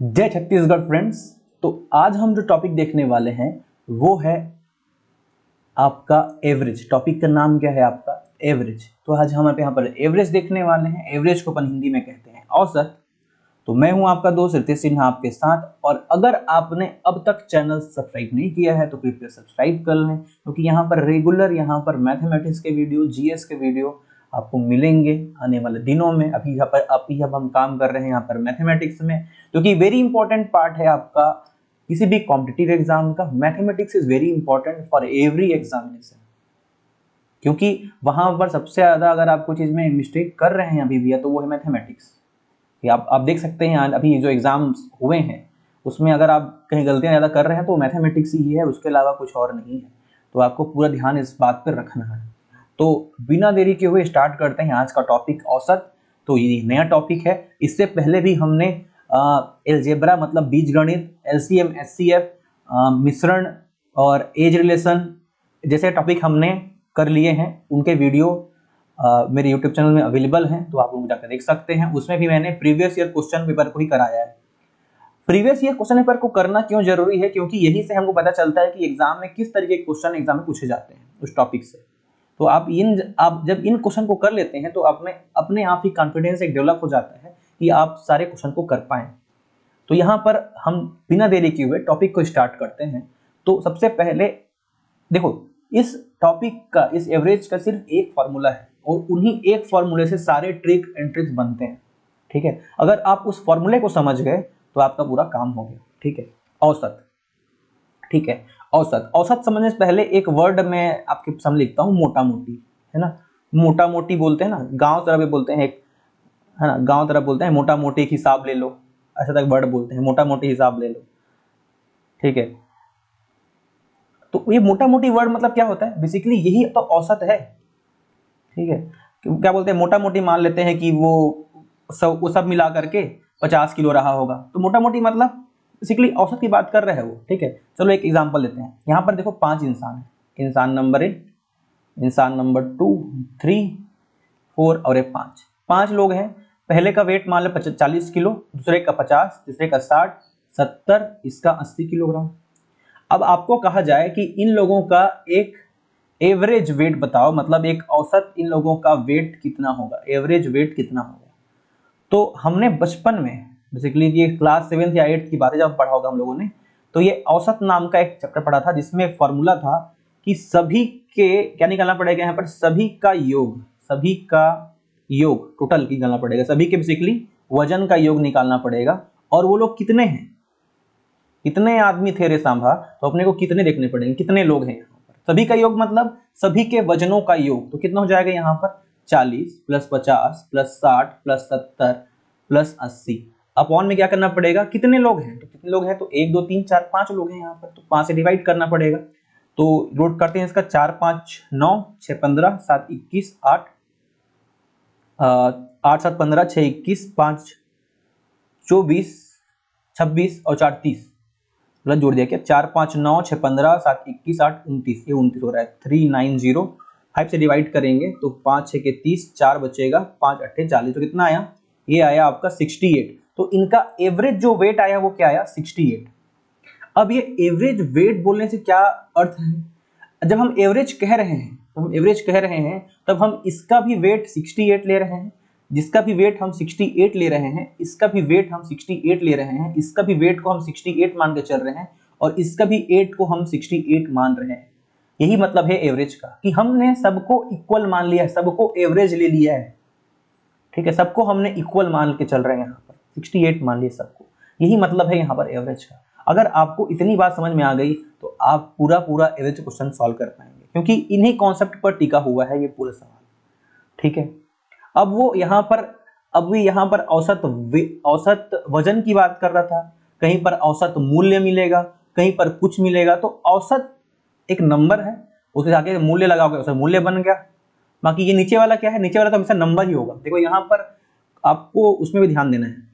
जय छत्तीसगढ़ फ्रेंड्स। तो आज हम जो टॉपिक देखने वाले हैं वो है आपका एवरेज। टॉपिक का नाम क्या है? आपका एवरेज। तो आज हम यहाँ पर एवरेज देखने वाले हैं। एवरेज को अपन हिंदी में कहते हैं औसत। तो मैं हूं आपका दोस्त रितेश सिन्हा आपके साथ। और अगर आपने अब तक चैनल सब्सक्राइब नहीं किया है तो कृपया सब्सक्राइब कर लें, क्योंकि यहाँ पर रेगुलर मैथमेटिक्स के वीडियो, जीएस के वीडियो आपको मिलेंगे आने वाले दिनों में। अभी अब हम काम कर रहे हैं यहाँ पर मैथमेटिक्स में, क्योंकि वेरी इंपॉर्टेंट पार्ट है आपका किसी भी कॉम्पिटिटिव एग्जाम का। Mathematics is very important for every examination, क्योंकि वहां पर सबसे ज्यादा अगर आप कोई चीज में मिस्टेक कर रहे हैं अभी भी तो वो है मैथमेटिक्स। आप देख सकते हैं अभी जो एग्जाम्स हुए हैं उसमें अगर आप कहीं गलतियां ज़्यादा कर रहे हैं तो मैथमेटिक्स ही है, उसके अलावा कुछ और नहीं है। तो आपको पूरा ध्यान इस बात पर रखना है। तो बिना देरी के हुए स्टार्ट करते हैं आज का टॉपिक औसत। तो ये नया टॉपिक है। इससे पहले भी हमने एलजेब्रा मतलब बीजगणित, एलसीएम, एचसीएफ, मिश्रण और एज रिलेशन जैसे टॉपिक हमने कर लिए हैं। उनके वीडियो मेरे YouTube चैनल में अवेलेबल हैं, तो आप लोग जाकर देख सकते हैं। उसमें भी मैंने प्रीवियस ईयर क्वेश्चन पेपर को ही कराया है। प्रीवियस ईयर क्वेश्चन पेपर को करना क्यों जरूरी है? क्योंकि यही से हमको पता चलता है कि एग्जाम में किस तरीके के क्वेश्चन एग्जाम में पूछे जाते हैं उस टॉपिक से। तो आप जब इन क्वेश्चन को कर लेते हैं तो अपने आप ही कॉन्फिडेंस एक डेवलप हो जाता है कि आप सारे क्वेश्चन को कर पाएं। तो यहाँ पर हम बिना देरी किए हुए टॉपिक को स्टार्ट करते हैं। तो सबसे पहले देखो, इस टॉपिक का, इस एवरेज का सिर्फ एक फॉर्मूला है और उन्हीं एक फॉर्मूले से सारे ट्रिक एंड ट्रिक्स बनते हैं। ठीक है, अगर आप उस फॉर्मूले को समझ गए तो आपका पूरा काम हो गया। ठीक है, औसत। ठीक है, औसत। औसत समझने से पहले एक वर्ड मैं आपके सामने लिखता हूँ, मोटा मोटी, है ना। मोटा मोटी बोलते हैं ना, गांव तरफ बोलते हैं, एक है ना, गांव तरफ बोलते हैं मोटा मोटी एक हिसाब ले लो, ऐसा तक वर्ड बोलते हैं, मोटा मोटी हिसाब ले लो। ठीक है, तो ये मोटा मोटी वर्ड मतलब क्या होता है? बेसिकली यही तो औसत है। ठीक है, क्या बोलते हैं, मोटा मोटी मान लेते हैं कि वो सब मिला करके 50 किलो रहा होगा, तो मोटा मोटी मतलब बेसिकली औसत की बात कर रहे हैं वो। ठीक है, चलो एक एग्जांपल लेते हैं। यहाँ पर देखो 5 इंसान है, इंसान नंबर 1, इंसान नंबर 2, 3, 4 और एक 5 लोग हैं। पहले का वेट मान लो 40 किलो, दूसरे का 50, तीसरे का 60, 70, इसका 80 किलोग्राम। अब आपको कहा जाए कि इन लोगों का एक एवरेज वेट बताओ, मतलब एक औसत इन लोगों का वेट कितना होगा, एवरेज वेट कितना होगा। तो हमने बचपन में बेसिकली ये क्लास 7th या 8th की बात है जब पढ़ा होगा हम लोगों ने, तो ये औसत नाम का एक चैप्टर पढ़ा था जिसमें फॉर्मूला था कि सभी के क्या निकालना पड़ेगा, यहाँ पर सभी का योग टोटल निकालना पड़ेगा, सभी के बेसिकली वजन का योग निकालना पड़ेगा। और वो लोग कितने हैं, कितने आदमी थे रे सांभा, तो अपने को कितने देखने पड़ेंगे, कितने लोग हैं। यहाँ पर सभी का योग मतलब सभी के वजनों का योग, तो कितना हो जाएगा यहाँ पर 40 plus 50 plus 60 plus 70 plus 80। Upon में क्या करना पड़ेगा, कितने लोग हैं, तो कितने लोग हैं, तो 1 2 3 4 5 लोग हैं यहाँ पर, तो 5 से डिवाइड करना पड़ेगा। तो नोट करते हैं इसका, 4 5 9 6 15 7 21 8 8 7 15 6 21 5 24 26 और 4 30, प्लस जोड़ दिया क्या, 4 5 9 6 15 7 21 8 29, ये 29 हो रहा है। 390 5 से डिवाइड करेंगे तो 5 6 के 30, 4 बचेगा, 5 8 40, तो कितना आया, ये आया आपका 68। तो इनका एवरेज जो वेट आया वो क्या आया, 68। अब ये एवरेज वेट बोलने से क्या अर्थ है, जब हम एवरेज कह रहे हैं तब हम इसका भी वेट 68 ले रहे हैं, जिसका भी वेट हम 68 ले रहे हैं, इसका भी वेट हम 68 ले रहे हैं, इसका भी वेट को हम 68 मान के चल रहे हैं, और इसका भी 8 को हम 68 मान रहे हैं। यही मतलब है एवरेज का, कि हमने सबको इक्वल मान लिया है, सबको एवरेज ले लिया है। ठीक है, सबको हमने इक्वल मान के चल रहे हैं, यहाँ पर 68 मान लिया सबको। यही मतलब है यहाँ पर एवरेज का। अगर आपको इतनी बात समझ में आ गई तो आप पूरा एवरेज क्वेश्चन सॉल्व कर पाएंगे, क्योंकि इन्हीं कॉन्सेप्ट पर टिका हुआ है ये पूरा सवाल। ठीक है, अब भी यहाँ पर औसत वजन की बात कर रहा था, कहीं पर औसत मूल्य मिलेगा, कहीं पर कुछ मिलेगा। तो औसत एक नंबर है, उसे आगे मूल्य लगाओगे उसका मूल्य बन गया। बाकी ये नीचे वाला क्या है, नीचे वाला तो हमेशा नंबर ही होगा। देखो यहाँ पर आपको उसमें भी ध्यान देना है,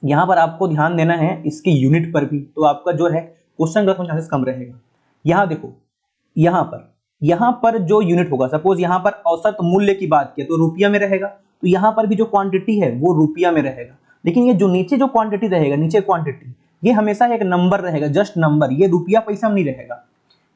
यहाँ पर आपको ध्यान देना है इसकी यूनिट पर भी, तो आपका जो है क्वेश्चन गलत होने चांसेस कम रहेगा। यहाँ देखो, यहाँ पर जो यूनिट होगा, सपोज यहाँ पर औसत मूल्य की बात की तो रुपया में रहेगा, तो यहाँ पर भी जो क्वांटिटी है वो रुपया में रहेगा। लेकिन ये जो नीचे जो क्वांटिटी रहेगा, नीचे क्वांटिटी, ये हमेशा एक नंबर रहेगा, जस्ट नंबर, ये रुपया पैसा नहीं रहेगा।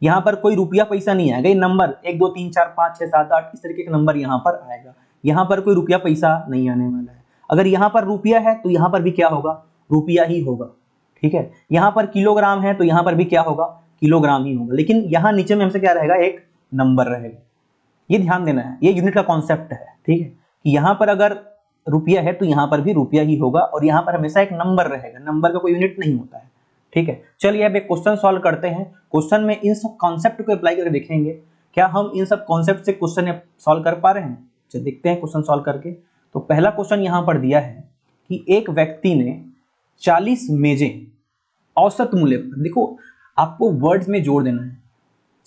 यहाँ पर कोई रुपया पैसा नहीं आएगा, ये नंबर 1 2 3 4 5 6 7 8 इस तरीके का नंबर यहाँ पर आएगा। यहाँ पर कोई रुपया पैसा नहीं आने वाला है। अगर यहाँ पर रुपया है तो यहाँ पर भी क्या होगा, रुपया ही होगा, ठीक है। यहाँ पर किलोग्राम है तो यहाँ पर भी क्या होगा, किलोग्राम ही होगा। लेकिन यहाँ नीचे में हमसे क्या रहेगा, एक नंबर रहेगा। ये ध्यान देना है, ये यूनिट का कॉन्सेप्ट है, ठीक है, कि यहाँ पर अगर रुपया है तो यहाँ पर भी रुपया ही होगा, और यहाँ पर हमेशा एक नंबर रहेगा, नंबर का कोई यूनिट नहीं होता है, ठीक है। चलिए अब एक क्वेश्चन सॉल्व करते हैं। क्वेश्चन में इन सब कॉन्सेप्ट को अप्लाई करके देखेंगे क्या हम इन सब कॉन्सेप्ट से क्वेश्चन सॉल्व कर पा रहे हैं। चलिए देखते हैं क्वेश्चन सॉल्व करके। तो पहला क्वेश्चन यहाँ पर दिया है कि एक व्यक्ति ने 40 मेजें औसत मूल्य पर, देखो आपको वर्ड्स में जोड़ देना है,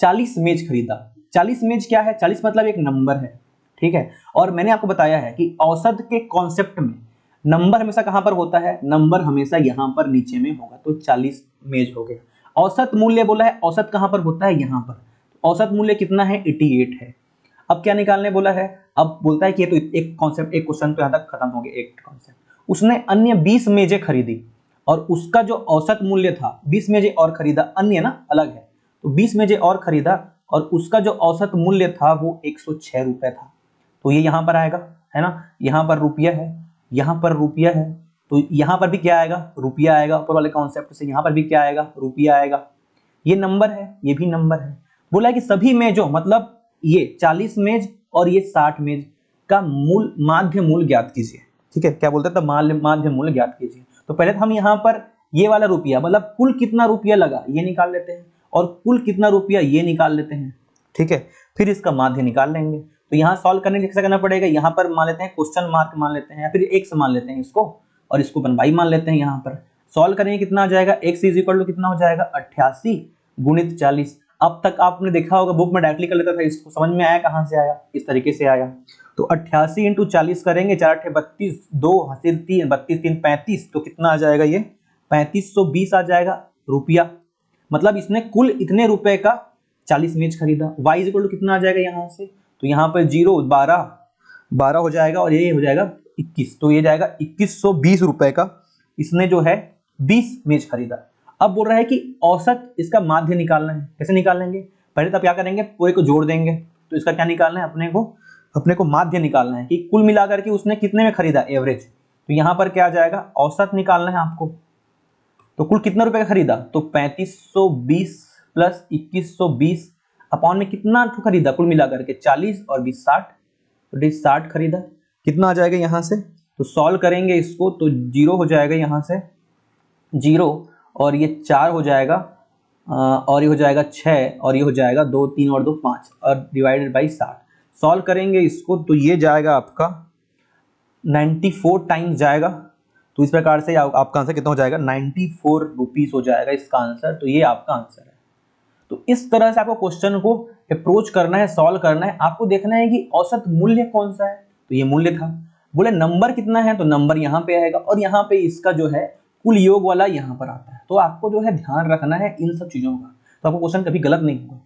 40 मेज खरीदा। 40 मेज क्या है, 40 मतलब एक नंबर है, ठीक है। और मैंने आपको बताया है कि औसत के कॉन्सेप्ट में नंबर हमेशा कहां पर होता है, नंबर हमेशा यहां पर नीचे में होगा। तो 40 मेज हो गया। औसत मूल्य बोला है, औसत कहां पर होता है, यहां पर। औसत मूल्य कितना है, 88 है। अब क्या निकालने बोला है, अब बोलता है कि ये तो एक कॉन्सेप्ट, एक क्वेश्चन तो यहां तक खत्म हो गया, एक कॉन्सेप्ट। उसने अन्य 20 मेजें खरीदी और उसका जो औसत मूल्य था, 20 मेजें और खरीदा, अन्य ना अलग है, तो 20 मेजें और खरीदा और उसका जो औसत मूल्य था वो 106 रुपए था। तो ये यहां पर आएगा, है ना, यहां पर रुपया है, यहां पर रुपया है, तो यहां पर भी क्या आएगा, रुपया आएगा। ऊपर वाले कॉन्सेप्ट से यहां पर भी क्या आएगा, रुपया आएगा। ये नंबर है, ये भी नंबर है। बोला है कि सभी मेजों, मतलब ये 40 मेज और ये 60 मेज का मूल माध्य मूल ज्ञात कीजिए, ठीक है। क्या बोलते हैं, तो माध्य मूल ज्ञात कीजिए। तो पहले तो हम यहाँ पर ये वाला रुपया, मतलब कुल कितना रुपया लगा ये निकाल लेते हैं, और कुल कितना रुपया ये निकाल लेते हैं, ठीक है। फिर इसका माध्य निकाल लेंगे। तो यहाँ सॉल्व करने के लिए कैसा करना पड़ेगा, यहाँ पर मान लेते हैं क्वेश्चन मार्क मान लेते हैं, या फिर x मान लेते हैं इसको, और इसको बनवाई मान लेते हैं। यहाँ पर सॉल्व करेंगे कितना आ जाएगा, x इज इक्वल टू कितना हो जाएगा, 88 गुणित 40। अब तक आपने देखा होगा बुक में डायरेक्टली कर लेता था, इसको समझ में आया कहाँ से आया, इस तरीके से आया। तो 88 इंटू 40 करेंगे, 4 8 32, 2 हासिल 3, 32 3 35, तो कितना आ जाएगा, ये 3520 आ जाएगा रुपया। मतलब इसने कुल इतने रुपए का 40 मेज खरीदा। y इज इक्वल टू कितना आ जाएगा यहाँ से, तो यहाँ पर 0 12 हो जाएगा, और ये हो जाएगा 21, तो ये जाएगा 2120 रुपए का इसने जो है 20 मेज खरीदा। अब बोल रहा है कि औसत इसका माध्य निकालना है। कैसे निकालेंगे, पहले तो क्या करेंगे, पूरे को जोड़ देंगे। तो इसका क्या निकालना है, अपने को माध्य निकालना है कि कुल मिलाकर के उसने कितने में खरीदा, एवरेज। तो यहाँ पर क्या आ जाएगा, औसत निकालना है आपको। तो कुल कितना रुपए का खरीदा, तो 3520 प्लस 2120 अपॉन में कितना खरीदा, कुल मिलाकर के 40 और 20 60, तो 60 खरीदा। कितना आ जाएगा यहाँ से, तो सॉल्व करेंगे इसको, तो 0 हो जाएगा यहाँ से 0, और ये 4 हो जाएगा, और ये हो जाएगा 6, और ये हो जाएगा 2 3 और 2 5, और डिवाइडेड बाई 60। सॉल्व करेंगे इसको तो ये जाएगा आपका 94 टाइम्स जाएगा। तो इस प्रकार से आपका आंसर कितना हो जाएगा, 94 रुपीस हो जाएगा इसका आंसर। तो ये आपका आंसर है। तो इस तरह से आपको क्वेश्चन को अप्रोच करना है, सॉल्व करना है। आपको देखना है कि औसत मूल्य कौन सा है, तो ये मूल्य था। बोले नंबर कितना है, तो नंबर यहाँ पे आएगा, और यहाँ पे इसका जो है कुल योग वाला यहाँ पर आता है। तो आपको जो है ध्यान रखना है इन सब चीजों का, तो आपको क्वेश्चन कभी गलत नहीं होगा।